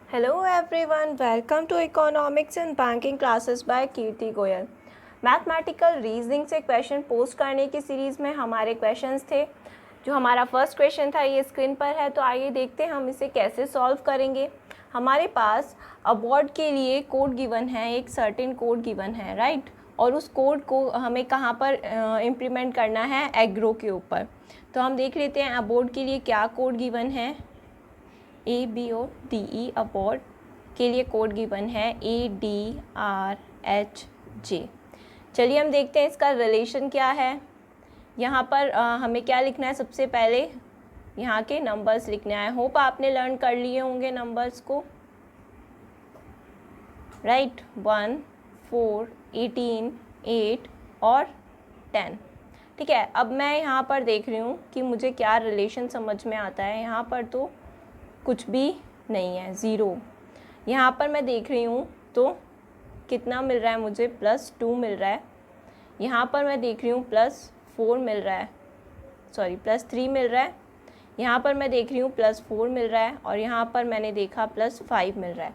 Hello everyone, welcome to Economics and Banking classes by Kirti Goyal. Mathematical reasoning से question post करने की series में हमारे क्वेश्चंस थे। जो हमारा फर्स्ट क्वेश्चन था ये स्क्रीन पर है, तो आइए देखते हैं हम इसे कैसे सॉल्व करेंगे। हमारे पास अबॉर्ड के लिए कोड गिवन है, एक सर्टेन कोड गिवन है, राइट। और उस कोड को हमें कहाँ पर इम्प्लीमेंट करना है, एग्रो के ऊपर। तो हम देख लेते हैं अबॉर्ड के लिए क्या कोड गिवन है। ABODE अबॉर्ड के लिए कोड गिवन है ADRHJ। चलिए हम देखते हैं इसका रिलेशन क्या है। यहाँ पर हमें क्या लिखना है, सबसे पहले यहाँ के नंबर्स लिखने हैं। होप आपने लर्न कर लिए होंगे नंबर्स को, राइट। 1, 4, 18, 8 और 10। ठीक है, अब मैं यहाँ पर देख रही हूँ कि मुझे क्या रिलेशन समझ में आता है। यहाँ पर तो कुछ भी नहीं है, ज़ीरो। यहाँ पर मैं देख रही हूँ तो कितना मिल रहा है मुझे, +2 मिल रहा है। यहाँ पर मैं देख रही हूँ +4 मिल रहा है, सॉरी +3 मिल रहा है। यहाँ पर मैं देख रही हूँ +4 मिल रहा है और यहाँ पर मैंने देखा +5 मिल रहा है।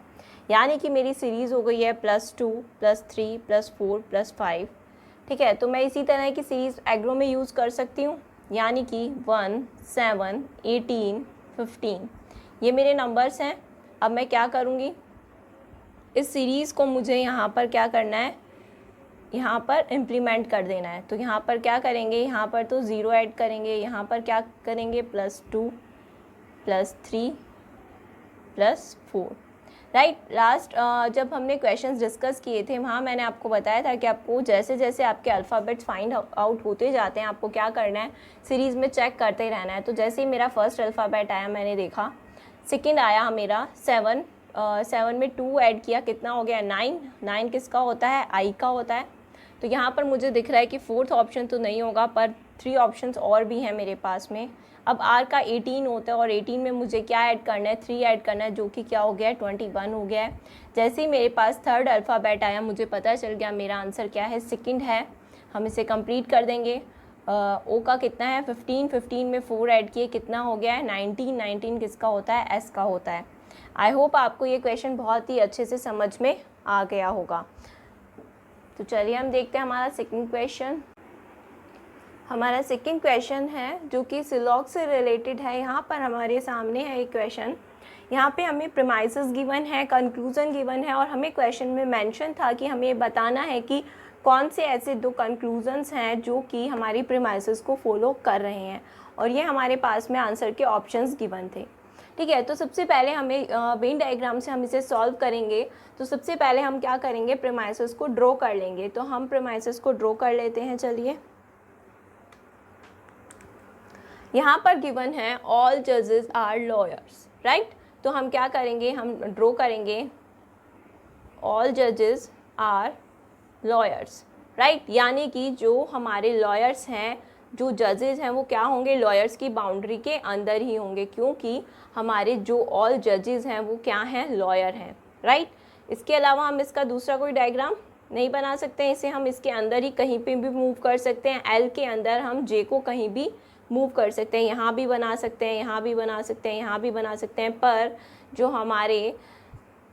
यानी कि मेरी सीरीज़ हो गई है +2, +3, +4, +5। ठीक है, तो मैं इसी तरह की सीरीज़ एग्रो में यूज़ कर सकती हूँ। यानी कि 1, 7, 18, 15 ये मेरे नंबर्स हैं। अब मैं क्या करूँगी, इस सीरीज़ को मुझे यहाँ पर क्या करना है, यहाँ पर इम्प्लीमेंट कर देना है। तो यहाँ पर क्या करेंगे, यहाँ पर तो 0 ऐड करेंगे, यहाँ पर क्या करेंगे +2, +3, +4, राइट। लास्ट जब हमने क्वेश्चंस डिस्कस किए थे वहाँ मैंने आपको बताया था कि आपको जैसे जैसे आपके अल्फ़ाबेट्स फाइंड आउट होते जाते हैं, आपको क्या करना है, सीरीज़ में चेक करते रहना है। तो जैसे ही मेरा फर्स्ट अल्फ़ाबेट आया मैंने देखा, सेकंड आया मेरा 7, 7 में 2 ऐड किया, कितना हो गया 9। 9 किसका होता है, आई का होता है। तो यहाँ पर मुझे दिख रहा है कि फोर्थ ऑप्शन तो नहीं होगा, पर 3 ऑप्शंस और भी हैं मेरे पास में। अब आर का 18 होता है और 18 में मुझे क्या ऐड करना है, 3 ऐड करना है, जो कि क्या हो गया है 21 हो गया है। जैसे ही मेरे पास थर्ड अल्फ़ाबेट आया मुझे पता चल गया मेरा आंसर क्या है, सेकंड है। हम इसे कंप्लीट कर देंगे। ओ का कितना है 15, 15 में 4 ऐड किए, कितना हो गया है 19। 19 किसका होता है, एस का होता है। आई होप आपको ये क्वेश्चन बहुत ही अच्छे से समझ में आ गया होगा। तो चलिए हम देखते हैं हमारा सेकंड क्वेश्चन। हमारा सेकंड क्वेश्चन है जो कि सिलॉग से रिलेटेड है। यहाँ पर हमारे सामने है एक क्वेश्चन। यहाँ पे हमें प्रीमाइसेस गिवन है, कंक्लूजन गिवन है और हमें क्वेश्चन में मेंशन था कि हमें बताना है कि कौन से ऐसे 2 कंक्लूजन्स हैं जो कि हमारी प्रीमाइसेस को फॉलो कर रहे हैं, और ये हमारे पास में आंसर के ऑप्शंस गिवन थे। ठीक है, तो सबसे पहले हमें वेन डायग्राम से हम इसे सॉल्व करेंगे। तो सबसे पहले हम क्या करेंगे, प्रीमाइसेस को ड्रॉ कर लेंगे। तो हम प्रीमाइसेस को ड्रॉ कर लेते हैं। चलिए, यहाँ पर गिवन है ऑल जजेस आर लॉयर्स, राइट। तो हम क्या करेंगे, हम ड्रॉ करेंगे ऑल जजेस आर लॉयर्स, राइट। यानी कि जो हमारे लॉयर्स हैं, जो जजेस हैं, वो क्या होंगे, लॉयर्स की बाउंड्री के अंदर ही होंगे, क्योंकि हमारे जो ऑल जजेस हैं वो क्या हैं, लॉयर हैं, राइट। इसके अलावा हम इसका दूसरा कोई डायग्राम नहीं बना सकते हैं। इसे हम इसके अंदर ही कहीं पे भी मूव कर सकते हैं। एल के अंदर हम जे को कहीं भी मूव कर सकते हैं, यहाँ भी बना सकते हैं, यहाँ भी बना सकते हैं, यहाँ भी बना सकते हैं। पर जो हमारे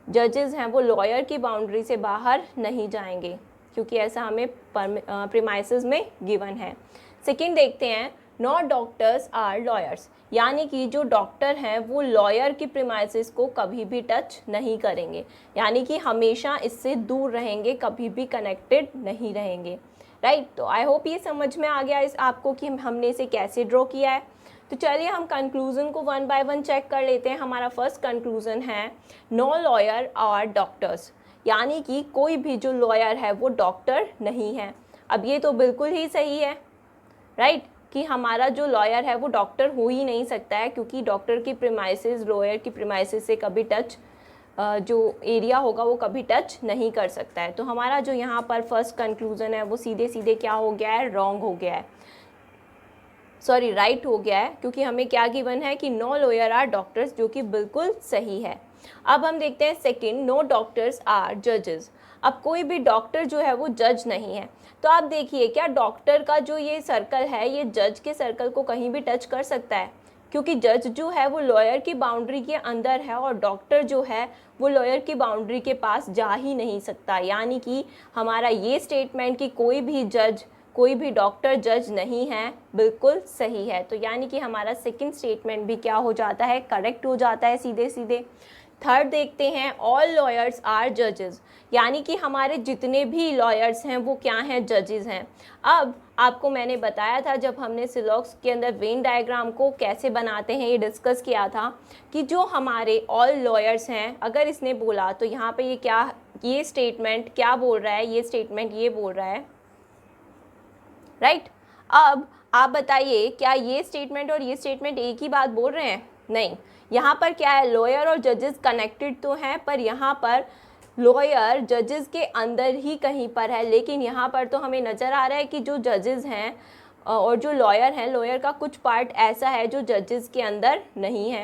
जजेस हैं वो लॉयर की बाउंड्री से बाहर नहीं जाएंगे, क्योंकि ऐसा हमें प्रीमाइसेस में गिवन है। सेकंड देखते हैं, नॉट डॉक्टर्स आर लॉयर्स। यानी कि जो डॉक्टर हैं वो लॉयर की प्रीमाइसेस को कभी भी टच नहीं करेंगे, यानी कि हमेशा इससे दूर रहेंगे, कभी भी कनेक्टेड नहीं रहेंगे, राइट। तो आई होप ये समझ में आ गया इस आपको कि हमने इसे कैसे ड्रॉ किया है। तो चलिए हम कंक्लूजन को 1 बाय 1 चेक कर लेते हैं। हमारा फर्स्ट कंक्लूजन है नो लॉयर आर डॉक्टर्स, यानी कि कोई भी जो लॉयर है वो डॉक्टर नहीं है। अब ये तो बिल्कुल ही सही है, राइट, कि हमारा जो लॉयर है वो डॉक्टर हो ही नहीं सकता है, क्योंकि डॉक्टर की प्रीमाइसेस लॉयर की प्रीमाइसेस से कभी टच जो एरिया होगा वो कभी टच नहीं कर सकता है। तो हमारा जो यहाँ पर फर्स्ट कंक्लूजन है वो सीधे सीधे क्या हो गया है, रॉन्ग हो गया है, सॉरी राइट हो गया है, क्योंकि हमें क्या गिवन है कि नो लॉयर आर डॉक्टर्स, जो कि बिल्कुल सही है। अब हम देखते हैं सेकंड, नो डॉक्टर्स आर जजेस। अब कोई भी डॉक्टर जो है वो जज नहीं है। तो आप देखिए, क्या डॉक्टर का जो ये सर्कल है ये जज के सर्कल को कहीं भी टच कर सकता है? क्योंकि जज जो है वो लॉयर की बाउंड्री के अंदर है और डॉक्टर जो है वो लॉयर की बाउंड्री के पास जा ही नहीं सकता। यानी कि हमारा ये स्टेटमेंट कि कोई भी जज, कोई भी डॉक्टर जज नहीं है, बिल्कुल सही है। तो यानी कि हमारा सेकंड स्टेटमेंट भी क्या हो जाता है, करेक्ट हो जाता है सीधे सीधे। थर्ड देखते हैं, ऑल लॉयर्स आर जजेस, यानी कि हमारे जितने भी लॉयर्स हैं वो क्या हैं, जजेस हैं। अब आपको मैंने बताया था जब हमने सिलॉक्स के अंदर वेन डायग्राम को कैसे बनाते हैं ये डिस्कस किया था कि जो हमारे ऑल लॉयर्स हैं, अगर इसने बोला तो यहाँ पे ये क्या, ये स्टेटमेंट क्या बोल रहा है, ये स्टेटमेंट ये बोल रहा है, राइट। अब आप बताइए क्या ये स्टेटमेंट और ये स्टेटमेंट एक ही बात बोल रहे हैं? नहीं, यहाँ पर क्या है, लॉयर और जजेस कनेक्टेड तो हैं, पर यहाँ पर लॉयर जजेस के अंदर ही कहीं पर है। लेकिन यहाँ पर तो हमें नज़र आ रहा है कि जो जजेस हैं और जो लॉयर हैं, लॉयर का कुछ पार्ट ऐसा है जो जजेस के अंदर नहीं है,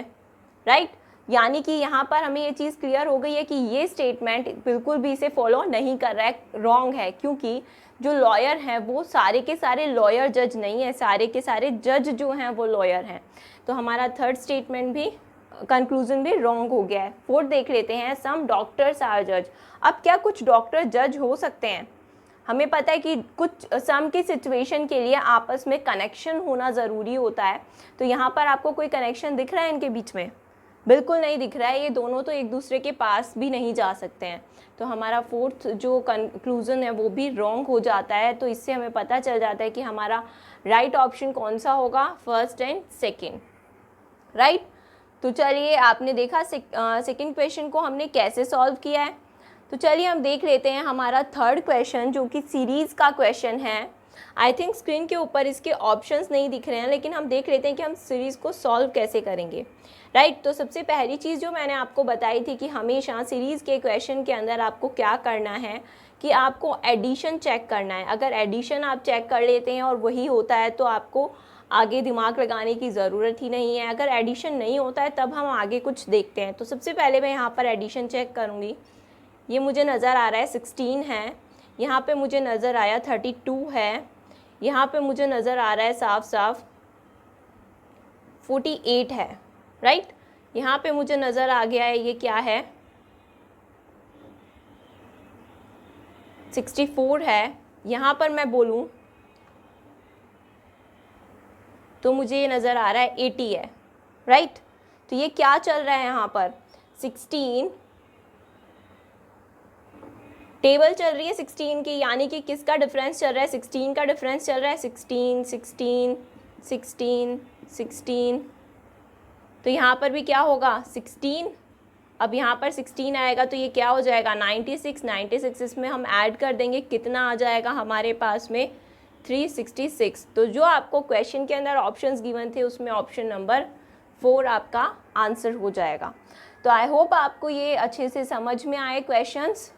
राइट। यानी कि यहाँ पर हमें ये चीज़ क्लियर हो गई है कि ये स्टेटमेंट बिल्कुल भी इसे फॉलो नहीं कर रहा है, रॉन्ग है, क्योंकि जो लॉयर हैं वो सारे के सारे लॉयर जज नहीं है, सारे के सारे जज जो हैं वो लॉयर हैं। तो हमारा थर्ड स्टेटमेंट भी, कंक्लूजन भी रॉन्ग हो गया है। फोर्थ देख लेते हैं, सम डॉक्टर्स आर जज। अब क्या कुछ डॉक्टर जज हो सकते हैं? हमें पता है कि कुछ सम की सिचुएशन के लिए आपस में कनेक्शन होना ज़रूरी होता है। तो यहाँ पर आपको कोई कनेक्शन दिख रहा है इनके बीच में? बिल्कुल नहीं दिख रहा है। ये दोनों तो एक दूसरे के पास भी नहीं जा सकते हैं। तो हमारा फोर्थ जो कंक्लूज़न है वो भी रॉन्ग हो जाता है। तो इससे हमें पता चल जाता है कि हमारा राइट ऑप्शन कौन सा होगा, फर्स्ट एंड सेकेंड, राइट। तो चलिए, आपने देखा सेकेंड क्वेश्चन को हमने कैसे सॉल्व किया है। तो चलिए हम देख लेते हैं हमारा थर्ड क्वेश्चन, जो कि सीरीज़ का क्वेश्चन है। आई थिंक स्क्रीन के ऊपर इसके ऑप्शंस नहीं दिख रहे हैं, लेकिन हम देख लेते हैं कि हम सीरीज़ को सॉल्व कैसे करेंगे, राइट। तो सबसे पहली चीज़ जो मैंने आपको बताई थी कि हमेशा सीरीज़ के क्वेश्चन के अंदर आपको क्या करना है कि आपको एडिशन चेक करना है। अगर एडिशन आप चेक कर लेते हैं और वही होता है तो आपको आगे दिमाग लगाने की ज़रूरत ही नहीं है। अगर एडिशन नहीं होता है तब हम आगे कुछ देखते हैं। तो सबसे पहले मैं यहाँ पर एडिशन चेक करूँगी। ये मुझे नज़र आ रहा है 16 है, यहाँ पे मुझे नज़र आया 32 है, यहाँ पे मुझे नज़र आ रहा है साफ साफ 48 है, राइट। यहाँ पे मुझे नज़र आ गया है, ये क्या है, 64 है। यहाँ पर मैं बोलूँ तो मुझे ये नज़र आ रहा है 80 है, राइट। तो ये क्या चल रहा है यहाँ पर, 16 टेबल चल रही है 16 की, यानी कि किसका डिफरेंस चल रहा है, 16 का डिफरेंस चल रहा है, 16 16 16 16। तो यहाँ पर भी क्या होगा, 16। अब यहाँ पर 16 आएगा तो ये क्या हो जाएगा, 96 96 इसमें हम ऐड कर देंगे, कितना आ जाएगा हमारे पास में, 366। तो जो आपको क्वेश्चन के अंदर ऑप्शंस गिवन थे उसमें ऑप्शन नंबर 4 आपका आंसर हो जाएगा। तो आई होप आपको ये अच्छे से समझ में आए क्वेश्चंस।